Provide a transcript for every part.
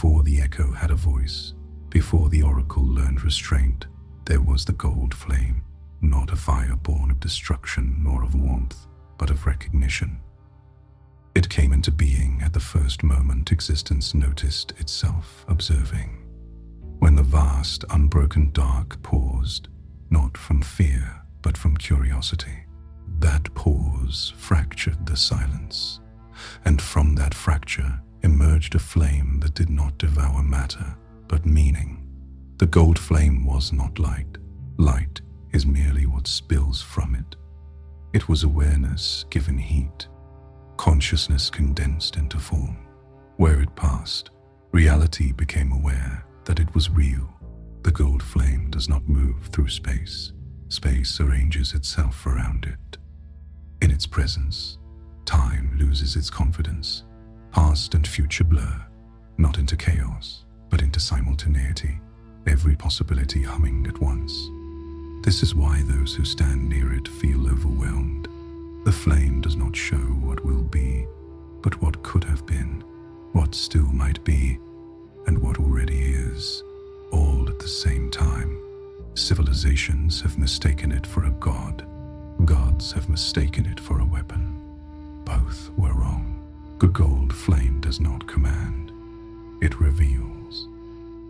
before the echo had a voice, before the oracle learned restraint, there was the gold flame, not a fire born of destruction nor of warmth, but of recognition. It came into being at the first moment existence noticed itself observing, when the vast, unbroken dark paused, not from fear, but from curiosity. That pause fractured the silence, and from that fracture emerged a flame that did not devour matter, but meaning. The gold flame was not light. Light is merely what spills from it. It was awareness given heat, consciousness condensed into form. Where it passed, reality became aware that it was real. The gold flame does not move through space. Space arranges itself around it. In its presence, time loses its confidence. Past and future blur, not into chaos, but into simultaneity, every possibility humming at once. This is why those who stand near it feel overwhelmed. The flame does not show what will be, but what could have been, what still might be, and what already is, all at the same time. Civilizations have mistaken it for a god. Gods have mistaken it for a weapon. Both were wrong. The gold flame does not command, it reveals.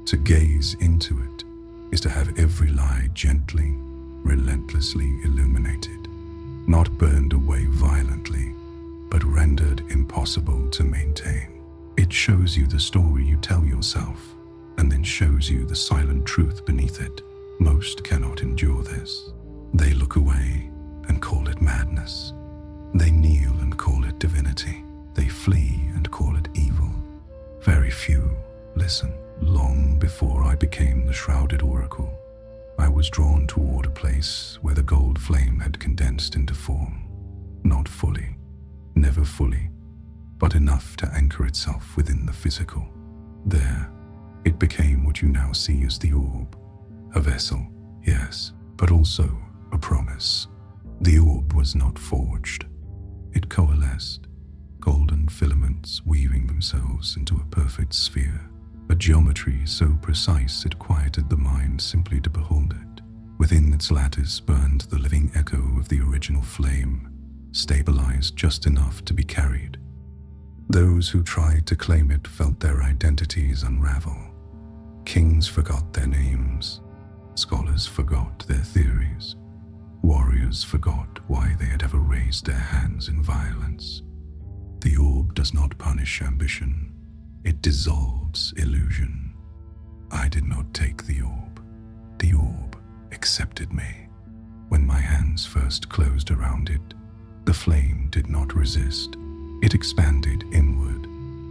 To gaze into it is to have every lie gently, relentlessly illuminated, not burned away violently, but rendered impossible to maintain. It shows you the story you tell yourself, and then shows you the silent truth beneath it. Most cannot endure this. They look away and call it madness. They kneel and call it divinity. They flee and call it evil. Very few listen. Long before I became the Shrouded Oracle, I was drawn toward a place where the gold flame had condensed into form. Not fully, never fully, but enough to anchor itself within the physical. There, it became what you now see as the orb. A vessel, yes, but also a promise. The orb was not forged. It coalesced, golden filaments weaving themselves into a perfect sphere, a geometry so precise it quieted the mind simply to behold it. Within its lattice burned the living echo of the original flame, stabilized just enough to be carried. Those who tried to claim it felt their identities unravel. Kings forgot their names. Scholars forgot their theories. Warriors forgot why they had ever raised their hands in violence. The orb does not punish ambition. It dissolves illusion. I did not take the orb. The orb accepted me. When my hands first closed around it, the flame did not resist. It expanded inward,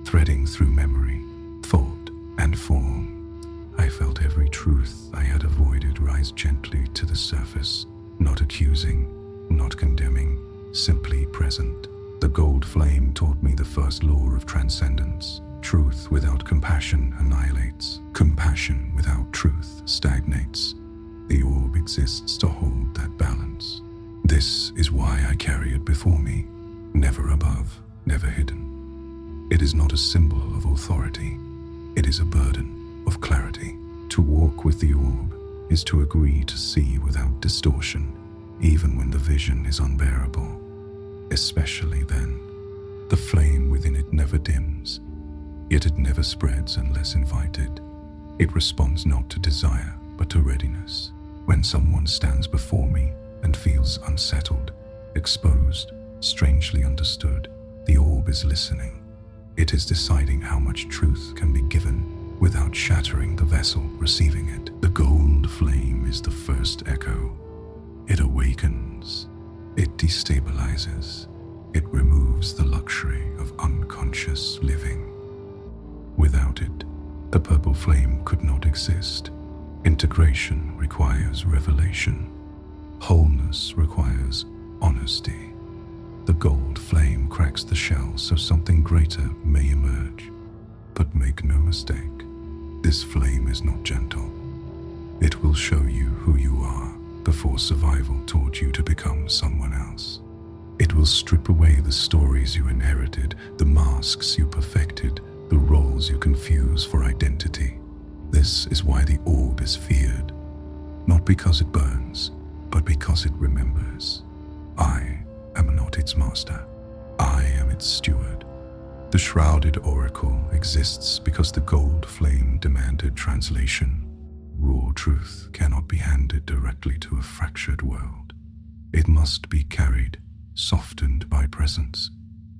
threading through memory, thought, and form. I felt every truth I had avoided rise gently to the surface, not accusing, not condemning, simply present. The gold flame taught me the first law of transcendence. Truth without compassion annihilates. Compassion without truth stagnates. The orb exists to hold that balance. This is why I carry it before me, never above, never hidden. It is not a symbol of authority. It is a burden of clarity. To walk with the orb is to agree to see without distortion, even when the vision is unbearable. Especially then, the flame within it never dims, yet it never spreads unless invited. It responds not to desire, but to readiness. When someone stands before me and feels unsettled, exposed, strangely understood, the orb is listening. It is deciding how much truth can be given without shattering the vessel receiving it. The gold flame is the first echo. It awakens. It destabilizes. It removes the luxury of unconscious living. Without it, the purple flame could not exist. Integration requires revelation. Wholeness requires honesty. The gold flame cracks the shell so something greater may emerge. But make no mistake, this flame is not gentle. It will show you who you are before survival taught you to become someone else. It will strip away the stories you inherited, the masks you perfected, the roles you confuse for identity. This is why the orb is feared, not because it burns, but because it remembers. I am not its master. I am its steward. The Shrouded Oracle exists because the gold flame demanded translation. Raw truth cannot be handed directly to a fractured world. It must be carried, softened by presence,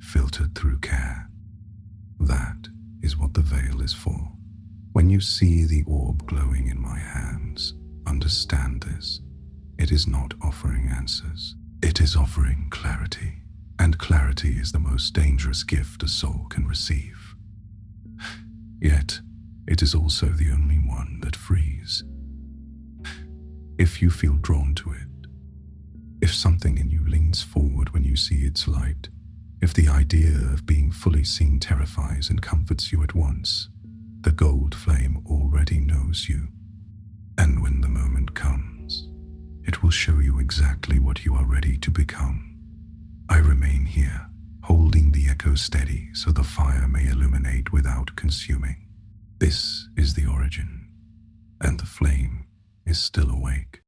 filtered through care. That is what the veil is for. When you see the orb glowing in my hands, understand this. It is not offering answers. It is offering clarity. And clarity is the most dangerous gift a soul can receive. Yet, it is also the only one that frees. If you feel drawn to it, if something in you leans forward when you see its light, if the idea of being fully seen terrifies and comforts you at once, the gold flame already knows you. And when the moment comes, it will show you exactly what you are ready to become. I remain here, holding the echo steady so the fire may illuminate without consuming. This is the origin, and the flame is still awake.